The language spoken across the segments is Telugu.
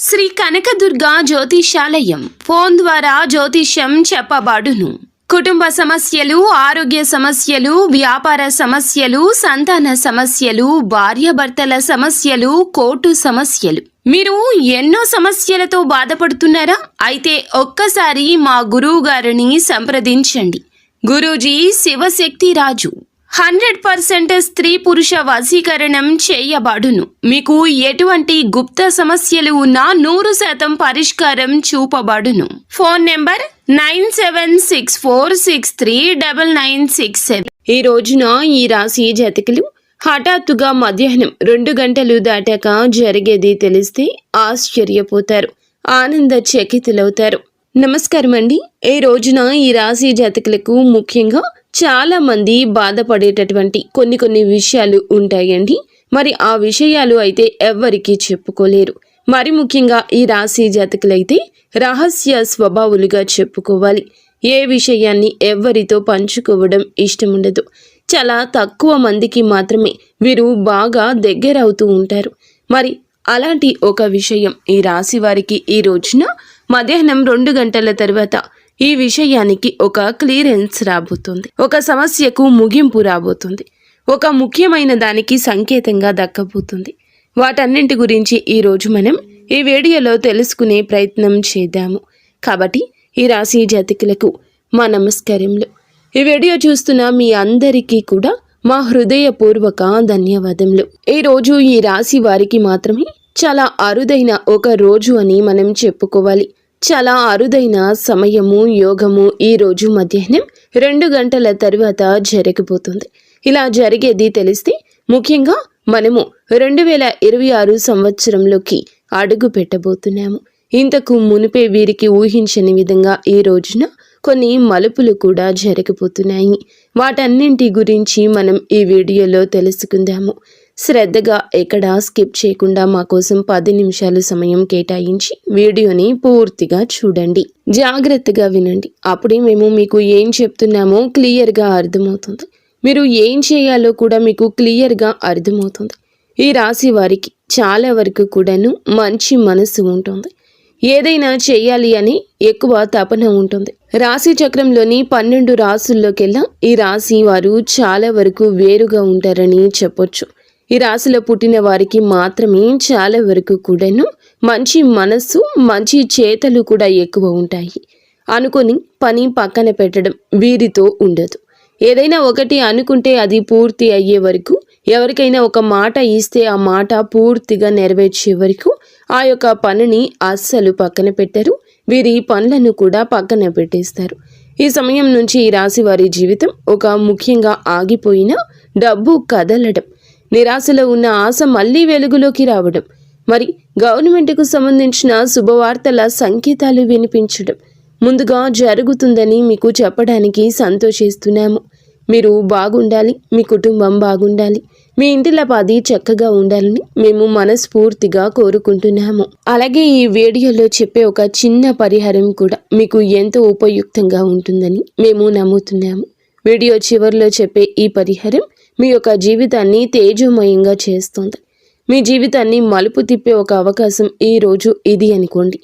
శ్రీ కనకదుర్గా జ్యోతిషాలయం ఫోన్ ద్వారా జ్యోతిష్యం చెప్పబడును. కుటుంబ సమస్యలు, ఆరోగ్య సమస్యలు, వ్యాపార సమస్యలు, సంతాన సమస్యలు, భార్యాభర్తల సమస్యలు, కోర్టు సమస్యలు. మీరు ఎన్నో సమస్యలతో బాధపడుతున్నారా? అయితే ఒక్కసారి మా గురువు గారిని సంప్రదించండి. గురూజీ శివశక్తి రాజు 100% స్త్రీ పురుష వశీకరణం చేయబడును. మీకు ఎటువంటి గుప్త సమస్యలు ఉన్నా 100% పరిష్కారం చూపబడును. Phone number 9764639967. ఈ రోజున ఈ రాశి జాతకులు హఠాత్తుగా మధ్యాహ్నం 2 గంటలు దాటాక జరిగేది తెలిస్తే ఆశ్చర్యపోతారు, ఆనంద చకితులవుతారు. నమస్కారం అండి. ఈ రోజున ఈ రాశి జాతకులకు ముఖ్యంగా చాలా మంది బాధపడేటటువంటి కొన్ని విషయాలు ఉంటాయండి. మరి ఆ విషయాలు అయితే ఎవ్వరికీ చెప్పుకోలేరు. మరి ముఖ్యంగా ఈ రాశి జాతకులైతే రహస్య స్వభావులుగా చెప్పుకోవాలి. ఏ విషయాన్ని ఎవ్వరితో పంచుకోవడం ఇష్టం ఉండదు. చాలా తక్కువ మందికి మాత్రమే వీరు బాగా దగ్గరవుతూ ఉంటారు. మరి అలాంటి ఒక విషయం ఈ రాశి వారికి ఈ రోజున మధ్యాహ్నం 2 గంటల తర్వాత ఈ విషయానికి ఒక క్లియరెన్స్ రాబోతుంది. ఒక సమస్యకు ముగింపు రాబోతుంది. ఒక ముఖ్యమైన దానికి సంకేతంగా దక్కబోతుంది. వాటన్నింటి గురించి ఈరోజు మనం ఈ వీడియోలో తెలుసుకునే ప్రయత్నం చేద్దాము. కాబట్టి ఈ రాశి జాతకులకు మా నమస్కారములు. ఈ వీడియో చూస్తున్న మీ అందరికీ కూడా మా హృదయపూర్వక ధన్యవాదములు. ఈ రోజు ఈ రాశి వారికి మాత్రమే చాలా అరుదైన ఒక రోజు అని మనం చెప్పుకోవాలి. చాలా అరుదైన సమయము, యోగము ఈ రోజు మధ్యాహ్నం 2 గంటల తర్వాత జరగబోతుంది. ఇలా జరిగేది తెలిస్తే ముఖ్యంగా మనము 2026 సంవత్సరంలోకి అడుగు పెట్టబోతున్నాము. ఇంతకు మునిపే వీరికి ఊహించని విధంగా ఈ రోజున కొన్ని మలుపులు కూడా జరగబోతున్నాయి. వాటన్నింటి గురించి మనం ఈ వీడియోలో తెలుసుకుందాము. శ్రద్ధగా ఎక్కడా స్కిప్ చేయకుండా మా కోసం 10 నిమిషాలు సమయం కేటాయించి వీడియోని పూర్తిగా చూడండి. జాగ్రత్తగా వినండి. అప్పుడే మేము మీకు ఏం చెప్తున్నామో క్లియర్గా అర్థమవుతుంది. మీరు ఏం చేయాలో కూడా మీకు క్లియర్గా అర్థమవుతుంది. ఈ రాశి వారికి చాలా వరకు కూడాను మంచి మనసు ఉంటుంది. ఏదైనా చేయాలి అని ఎక్కువ తపన ఉంటుంది. రాశి చక్రంలోని 12 రాశుల్లోకెల్లా ఈ రాశి వారు చాలా వరకు వేరుగా ఉంటారని చెప్పొచ్చు. ఈ రాశిలో పుట్టిన వారికి మాత్రమే చాలా వరకు కూడాను మంచి మనస్సు, మంచి చేతలు కూడా ఎక్కువ ఉంటాయి. అనుకొని పని పక్కన పెట్టడం వీరితో ఉండదు. ఏదైనా ఒకటి అనుకుంటే అది పూర్తి అయ్యే వరకు, ఎవరికైనా ఒక మాట ఇస్తే ఆ మాట పూర్తిగా నెరవేర్చే వరకు ఆ యొక్క పనిని అస్సలు పక్కన పెట్టరు. వీరి పనులను కూడా పక్కన పెట్టేస్తారు. ఈ సమయం నుంచి ఈ రాశి వారి జీవితం ఒక ముఖ్యంగా ఆగిపోయిన డబ్బు కదలడం, నిరాశలో ఉన్న ఆశ మళ్లీ వెలుగులోకి రావడం, మరి గవర్నమెంట్కు సంబంధించిన శుభవార్తల సంకేతాలు వినిపించడం ముందుగా జరుగుతుందని మీకు చెప్పడానికి సంతోషిస్తున్నాము. మీరు బాగుండాలి, మీ కుటుంబం బాగుండాలి, మీ ఇంటిలో 10 చక్కగా ఉండాలని మేము మనస్ఫూర్తిగా కోరుకుంటున్నాము. అలాగే ఈ వీడియోలో చెప్పే ఒక చిన్న పరిహారం కూడా మీకు ఎంతో ఉపయుక్తంగా ఉంటుందని మేము నమ్ముతున్నాము. వీడియో చివరిలో చెప్పే ఈ పరిహారం మీ యొక్క జీవితాన్ని తేజోమయంగా చేస్తుంది. మీ జీవితాన్ని మలుపు తిప్పే ఒక అవకాశం ఈ రోజు ఇది అనుకోండి.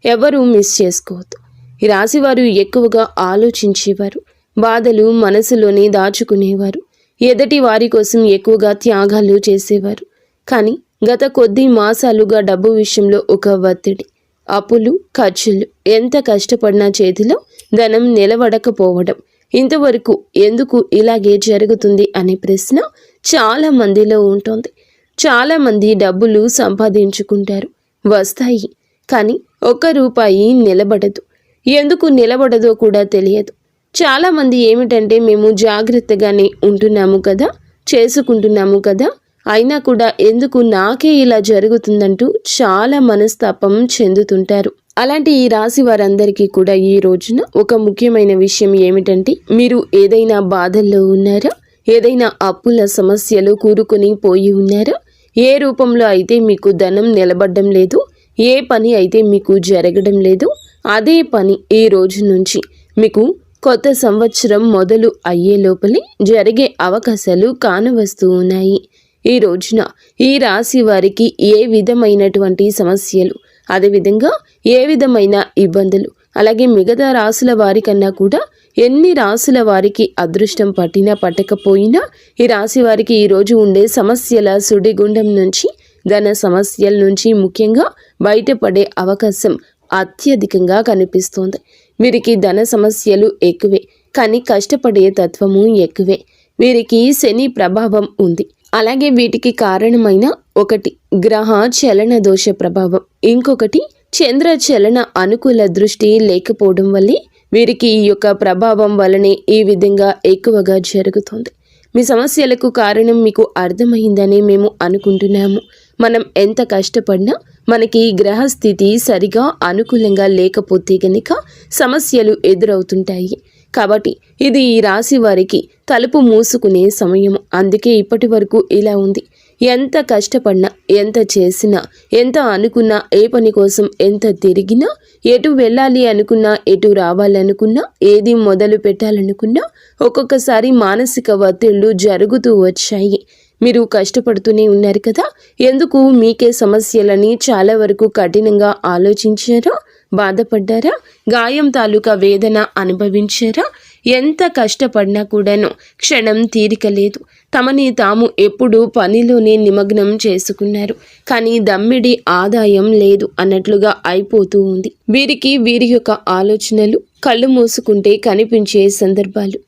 ఎవరూ మిస్ చేసుకోవద్దు. ఈ రాశివారు ఎక్కువగా ఆలోచించేవారు, బాధలు మనసులోనే దాచుకునేవారు, ఎదటి వారి కోసం ఎక్కువగా త్యాగాలు చేసేవారు. కానీ గత కొద్ది మాసాలుగా డబ్బు విషయంలో ఒక ఒత్తిడి, అప్పులు, ఖర్చులు, ఎంత కష్టపడినా చేతిలో ధనం నిలబడకపోవడం, ఇంతవరకు ఎందుకు ఇలాగే జరుగుతుంది అనే ప్రశ్న చాలా మందిలో ఉంటుంది. చాలా మంది డబ్బులు సంపాదించుకుంటారు, వస్తాయి, కానీ ఒక్క రూపాయి నిలబడదు. ఎందుకు నిలబడదో కూడా తెలియదు. చాలా మంది ఏమిటంటే మేము జాగ్రత్తగానే ఉంటున్నాము కదా, చేసుకుంటున్నాము కదా, అయినా కూడా ఎందుకు నాకే ఇలా జరుగుతుందంటూ చాలా మనస్తాపం చెందుతుంటారు. అలాంటి ఈ రాశి వారందరికీ కూడా ఈ రోజున ఒక ముఖ్యమైన విషయం ఏమిటంటే, మీరు ఏదైనా బాధల్లో ఉన్నారా, ఏదైనా అప్పుల సమస్యలు కూరుకొని పోయి ఉన్నారా, ఏ రూపంలో అయితే మీకు ధనం నిలబడడం లేదు, ఏ పని అయితే మీకు జరగడం లేదు, అదే పని ఈ రోజు నుంచి మీకు కొత్త సంవత్సరం మొదలు అయ్యే లోపలే జరిగే అవకాశాలు కానవస్తూ ఉన్నాయి. ఈ రోజున ఈ రాశి వారికి ఏ విధమైనటువంటి సమస్యలు, అదేవిధంగా ఏ విధమైన ఇబ్బందులు, అలాగే మిగతా రాసుల వారికన్నా కూడా ఎన్ని రాసుల వారికి అదృష్టం పట్టినా పట్టకపోయినా ఈ రాశి వారికి ఈరోజు ఉండే సమస్యల సుడిగుండం నుంచి, ధన సమస్యల నుంచి ముఖ్యంగా బయటపడే అవకాశం అత్యధికంగా కనిపిస్తోంది. వీరికి ధన సమస్యలు ఎక్కువే, కానీ కష్టపడే తత్వము ఎక్కువే. వీరికి శని ప్రభావం ఉంది. అలాగే వీటికి కారణమైన ఒకటి గ్రహ చలన దోష ప్రభావం, ఇంకొకటి చంద్ర చలన అనుకూల దృష్టి లేకపోవడం వల్లే వీరికి ఈ యొక్క ప్రభావం వలనే ఈ విధంగా ఎక్కువగా జరుగుతుంది. మీ సమస్యలకు కారణం మీకు అర్థమైందని మేము అనుకుంటున్నాము. మనం ఎంత కష్టపడినా మనకి గ్రహస్థితి సరిగా అనుకూలంగా లేకపోతే గనుక సమస్యలు ఎదురవుతుంటాయి. కాబట్టి ఇది ఈ రాశి వారికి తలుపు మూసుకునే సమయం. అందుకే ఇప్పటి వరకు ఇలా ఉంది. ఎంత కష్టపడినా, ఎంత చేసినా, ఎంత అనుకున్నా, ఏ పని కోసం ఎంత తిరిగినా, ఎటు వెళ్ళాలి అనుకున్నా, ఎటు రావాలనుకున్నా, ఏది మొదలు పెట్టాలనుకున్నా ఒక్కొక్కసారి మానసిక ఒత్తిళ్లు జరుగుతూ వచ్చాయి. మీరు కష్టపడుతూనే ఉన్నారు కదా, ఎందుకు మీకే సమస్యలని చాలా వరకు కఠినంగా ఆలోచించారా, బాధపడ్డారా, గాయం తాలూకా వేదన అనుభవించారా? ఎంత కష్టపడినా కూడాను క్షణం తీరిక లేదు. తమని తాము ఎప్పుడూ పనిలోనే నిమగ్నం చేసుకున్నారు, కానీ దమ్మిడి ఆదాయం లేదు అన్నట్లుగా అయిపోతూ ఉంది. వీరికి వీరి యొక్క ఆలోచనలు కళ్ళు మూసుకుంటే కనిపించే సందర్భాలు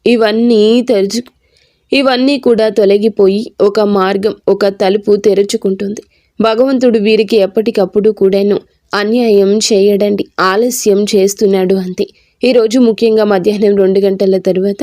ఇవన్నీ కూడా తొలగిపోయి ఒక మార్గం, ఒక తలుపు తెరుచుకుంటుంది. భగవంతుడు వీరికి ఎప్పటికప్పుడు కూడాను అన్యాయం చేయడండి, ఆలస్యం చేస్తున్నాడు అంతే. ఈరోజు ముఖ్యంగా మధ్యాహ్నం 2 గంటల తర్వాత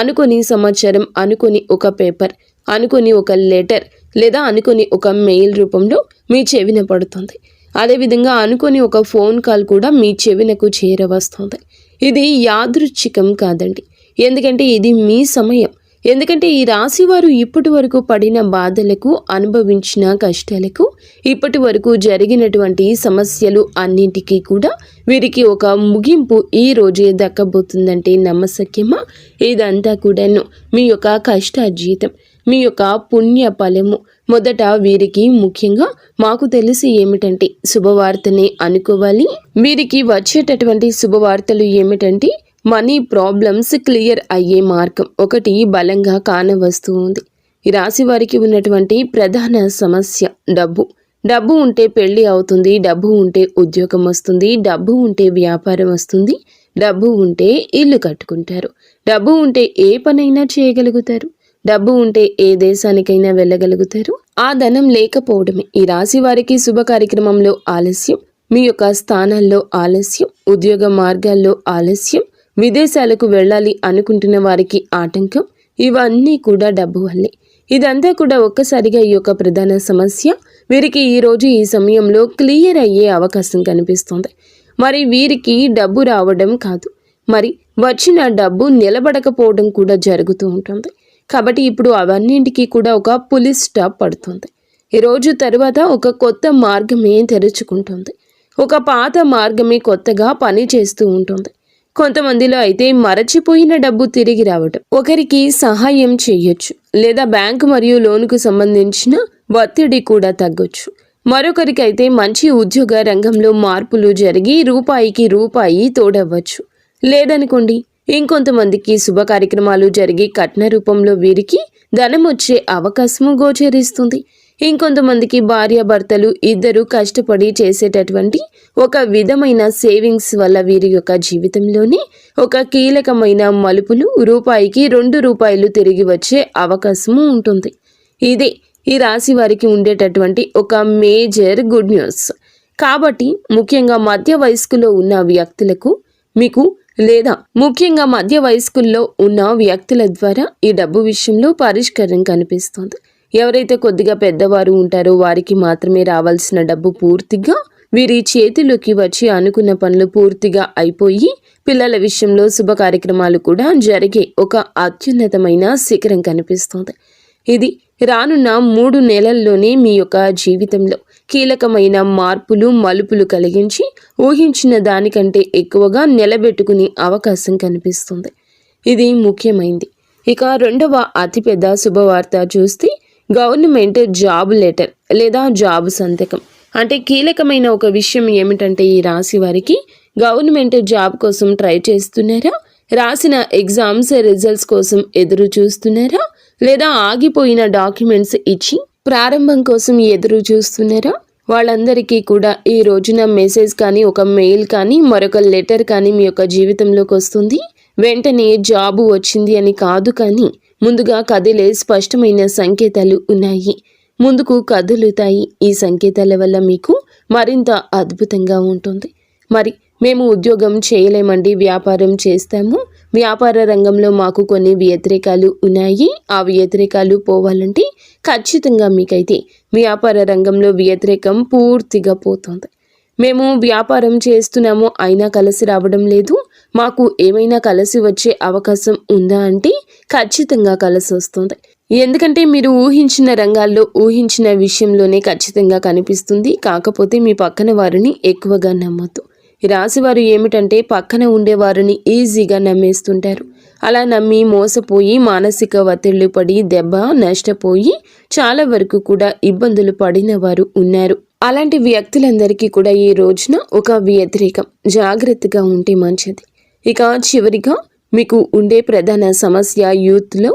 అనుకొని సమాచారం, అనుకొని ఒక పేపర్, అనుకొని ఒక లెటర్ లేదా అనుకొని ఒక మెయిల్ రూపంలో మీ చెవిన పడుతుంది. అదేవిధంగా అనుకొని ఒక ఫోన్ కాల్ కూడా మీ చెవినకు చేరవస్తుంది. ఇది యాదృచ్ఛికం కాదండి, ఎందుకంటే ఇది మీ సమయం. ఎందుకంటే ఈ రాశి వారు ఇప్పటి వరకు పడిన బాధలకు, అనుభవించిన కష్టాలకు, ఇప్పటి వరకు జరిగినటువంటి సమస్యలు అన్నింటికీ కూడా వీరికి ఒక ముగింపు ఈ రోజే దక్కబోతుందంటే నమ్మశక్యమా? ఇదంతా కూడాను మీ యొక్క కష్టార్జితం, మీ యొక్క పుణ్య ఫలము. మొదట వీరికి ముఖ్యంగా మాకు తెలిసి ఏమిటంటే శుభవార్తనే అనుకోవాలి. వీరికి వచ్చేటటువంటి శుభవార్తలు ఏమిటంటే మనీ ప్రాబ్లమ్స్ క్లియర్ అయ్యే మార్గం ఒకటి బలంగా కానవస్తూ ఉంది. ఈ రాశి వారికి ఉన్నటువంటి ప్రధాన సమస్య డబ్బు ఉంటే పెళ్లి అవుతుంది, డబ్బు ఉంటే ఉద్యోగం వస్తుంది, డబ్బు ఉంటే వ్యాపారం వస్తుంది, డబ్బు ఉంటే ఇల్లు కట్టుకుంటారు, డబ్బు ఉంటే ఏ పనైనా చేయగలుగుతారు, డబ్బు ఉంటే ఏ దేశానికైనా వెళ్ళగలుగుతారు. ఆ ధనం లేకపోవడమే ఈ రాశి వారికి శుభ కార్యక్రమంలో ఆలస్యం, మీ యొక్క స్థానాల్లో ఆలస్యం, ఉద్యోగ మార్గాల్లో ఆలస్యం, విదేశాలకు వెళ్ళాలి అనుకుంటున్న వారికి ఆటంకం, ఇవన్నీ కూడా డబ్బు వల్లే. ఇదంతా కూడా ఒక్కసారిగా ఈ యొక్క ప్రధాన సమస్య వీరికి ఈరోజు ఈ సమయంలో క్లియర్ అయ్యే అవకాశం కనిపిస్తుంది. మరి వీరికి డబ్బు రావడం కాదు, మరి వచ్చిన డబ్బు నిలబడకపోవడం కూడా జరుగుతూ ఉంటుంది. కాబట్టి ఇప్పుడు అవన్నింటికీ కూడా ఒక పులి స్టాప్ పడుతుంది. ఈరోజు తర్వాత ఒక కొత్త మార్గమే తెరుచుకుంటుంది. ఒక పాత మార్గమే కొత్తగా పని చేస్తూ ఉంటుంది. కొంతమందిలో అయితే మరచిపోయిన డబ్బు తిరిగి రావటం, ఒకరికి సహాయం చేయొచ్చు, లేదా బ్యాంకు మరియు లోనుకు సంబంధించిన ఒత్తిడి కూడా తగ్గొచ్చు. మరొకరికి అయితే మంచి ఉద్యోగ రంగంలో మార్పులు జరిగి రూపాయికి రూపాయి తోడవ్వచ్చు. లేదనుకోండి ఇంకొంతమందికి శుభ కార్యక్రమాలు జరిగి కట్న రూపంలో వీరికి ధనం వచ్చే అవకాశము గోచరిస్తుంది. ఇంకొంతమందికి భార్యాభర్తలు ఇద్దరు కష్టపడి చేసేటటువంటి ఒక విధమైన సేవింగ్స్ వల్ల వీరి యొక్క జీవితంలోనే ఒక కీలకమైన మలుపులు, రూపాయికి 2 రూపాయలు తిరిగి వచ్చే అవకాశము ఉంటుంది. ఇదే ఈ రాశి వారికి ఉండేటటువంటి ఒక మేజర్ గుడ్ న్యూస్. కాబట్టి ముఖ్యంగా మధ్య వయస్కులో ఉన్న వ్యక్తులకు ముఖ్యంగా మధ్య వయస్కుల్లో ఉన్న వ్యక్తుల ద్వారా ఈ డబ్బు విషయంలో పరిష్కారం కనిపిస్తుంది. ఎవరైతే కొద్దిగా పెద్దవారు ఉంటారో వారికి మాత్రమే రావాల్సిన డబ్బు పూర్తిగా వీరి చేతిలోకి వచ్చి అనుకున్న పనులు పూర్తిగా అయిపోయి పిల్లల విషయంలో శుభ కార్యక్రమాలు కూడా జరిగే ఒక అత్యున్నతమైన శిఖరం కనిపిస్తుంది. ఇది రానున్న 3 నెలల్లోనే మీ యొక్క జీవితంలో కీలకమైన మార్పులు, మలుపులు కలిగించి ఊహించిన దానికంటే ఎక్కువగా నిలబెట్టుకునే అవకాశం కనిపిస్తుంది. ఇది ముఖ్యమైంది. ఇక రెండవ అతిపెద్ద శుభవార్త చూస్తే గవర్నమెంట్ జాబ్ లెటర్ లేదా జాబ్ సంతకం. అంటే కీలకమైన ఒక విషయం ఏమిటంటే ఈ రాశి వారికి గవర్నమెంట్ జాబ్ కోసం ట్రై చేస్తున్నారా, రాసిన ఎగ్జామ్స్ రిజల్ట్స్ కోసం ఎదురు చూస్తున్నారా, లేదా ఆగిపోయిన డాక్యుమెంట్స్ ఇచ్చి ప్రారంభం కోసం ఎదురు చూస్తున్నారా, వాళ్ళందరికీ కూడా ఈ రోజున మెసేజ్ కానీ ఒక మెయిల్ కానీ మరొక లెటర్ కానీ మీ యొక్క జీవితంలోకి వస్తుంది. వెంటనే జాబు వచ్చింది అని కాదు, కానీ ముందుగా కదిలే స్పష్టమైన సంకేతాలు ఉన్నాయి. ముందుకు కదులుతాయి. ఈ సంకేతాల వల్ల మీకు మరింత అద్భుతంగా ఉంటుంది. మరి మేము ఉద్యోగం చేయలేమండి, వ్యాపారం చేస్తాము, వ్యాపార రంగంలో మాకు కొన్ని వ్యతిరేకాలు ఉన్నాయి, ఆ వ్యతిరేకాలు పోవాలంటే ఖచ్చితంగా మీకైతే వ్యాపార రంగంలో వ్యతిరేకం పూర్తిగా పోతుంది. మేము వ్యాపారం చేస్తున్నాము అయినా కలిసి రావడం లేదు, మాకు ఏమైనా కలిసి వచ్చే అవకాశం ఉందా అంటే ఖచ్చితంగా కలిసి వస్తుంది. ఎందుకంటే మీరు ఊహించిన రంగాల్లో ఊహించిన విషయంలోనే ఖచ్చితంగా కనిపిస్తుంది. కాకపోతే మీ పక్కన వారిని ఎక్కువగా నమ్మొద్దు. ఈ రాశివారు ఏమిటంటే పక్కన ఉండేవారిని ఈజీగా నమ్మేస్తుంటారు. అలా నమ్మి మోసపోయి మానసిక ఒత్తిళ్లు పడి దెబ్బ నష్టపోయి చాలా వరకు కూడా ఇబ్బందులు పడిన వారు ఉన్నారు. అలాంటి వ్యక్తులందరికీ కూడా ఈ రోజున ఒక వ్యతిరేకం. జాగ్రత్తగా ఉంటే మంచిది. ఇక చివరిగా మీకు ఉండే ప్రధాన సమస్య యూత్లో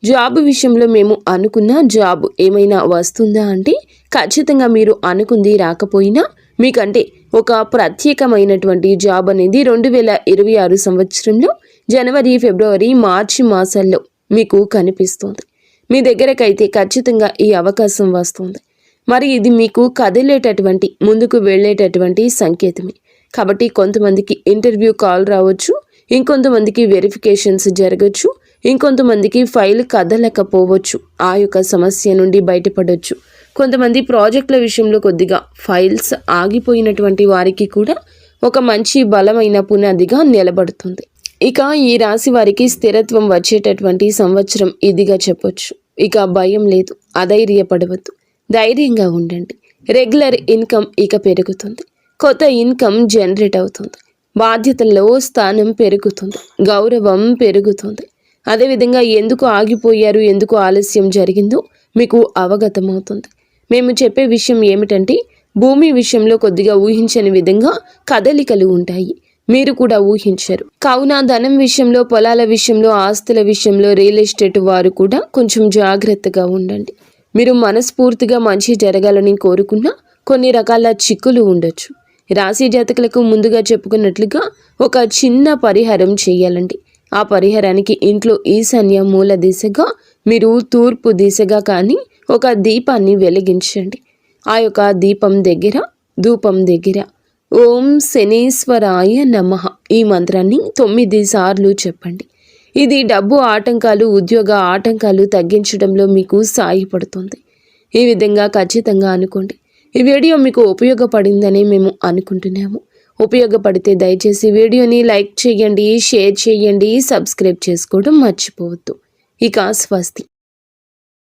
జాబ్ విషయంలో మేము అనుకున్న జాబ్ ఏమైనా వస్తుందా అంటే ఖచ్చితంగా మీరు అనుకుంది రాకపోయినా మీకంటే ఒక ప్రత్యేకమైనటువంటి జాబ్ అనేది 2026 సంవత్సరంలో జనవరి, ఫిబ్రవరి, మార్చి మాసాల్లో మీకు కనిపిస్తుంది. మీ దగ్గరకైతే ఖచ్చితంగా ఈ అవకాశం వస్తుంది. మరి ఇది మీకు కదిలేటటువంటి ముందుకు వెళ్ళేటటువంటి సంకేతమే. కాబట్టి కొంతమందికి ఇంటర్వ్యూ కాల్ రావచ్చు, ఇంకొంతమందికి వెరిఫికేషన్స్ జరగచ్చు, ఇంకొంతమందికి ఫైల్ కదలకపోవచ్చు, ఆ యొక్క సమస్య నుండి బయటపడవచ్చు. కొంతమంది ప్రాజెక్టుల విషయంలో కొద్దిగా ఫైల్స్ ఆగిపోయినటువంటి వారికి కూడా ఒక మంచి బలమైన పునాదిగా నిలబడుతుంది. ఇక ఈ రాశి వారికి స్థిరత్వం వచ్చేటటువంటి సంవత్సరం ఇదిగా చెప్పొచ్చు. ఇక భయం లేదు, అధైర్యపడవద్దు, ధైర్యంగా ఉండండి. రెగ్యులర్ ఇన్కమ్ ఇక పెరుగుతుంది, కొత్త ఇన్కమ్ జనరేట్ అవుతుంది, బాధ్యతల్లో స్థానం పెరుగుతుంది, గౌరవం పెరుగుతుంది. అదేవిధంగా ఎందుకు ఆగిపోయారు, ఎందుకు ఆలస్యం జరిగిందో మీకు అవగతమవుతుంది. మేము చెప్పే విషయం ఏమిటంటే భూమి విషయంలో కొద్దిగా ఊహించని విధంగా కదలికలు ఉంటాయి. మీరు కూడా ఊహించరు. కావున ధనం విషయంలో, పొలాల విషయంలో, ఆస్తుల విషయంలో, రియల్ ఎస్టేట్ వారు కూడా కొంచెం జాగ్రత్తగా ఉండండి. మీరు మనస్ఫూర్తిగా మంచి జరగాలని కోరుకున్నా కొన్ని రకాల చిక్కులు ఉండొచ్చు. రాశి జాతకులకు ముందుగా చెప్పుకున్నట్లుగా ఒక చిన్న పరిహారం చేయాలండి. ఆ పరిహారానికి ఇంట్లో ఈశాన్య మూల దిశగా మీరు తూర్పు దిశగా కానీ ఒక దీపాన్ని వెలిగించండి. ఆ యొక్క దీపం దగ్గర, ధూపం దగ్గర ఓం శనీశ్వరాయ నమః ఈ మంత్రాన్ని 9 సార్లు చెప్పండి. ఇది డబ్బు ఆటంకాలు, ఉద్యోగ ఆటంకాలు తగ్గించడంలో మీకు సాయపడుతుంది. ఈ విధంగా ఖచ్చితంగా అనుకోండి. ఈ వీడియో మీకు ఉపయోగపడిందని మేము అనుకుంటున్నాము. ఉపయోగపడితే దయచేసి వీడియోని లైక్ చేయండి, షేర్ చేయండి, సబ్స్క్రైబ్ చేసుకోవడం మర్చిపోవద్దు. ఇక స్వస్తి.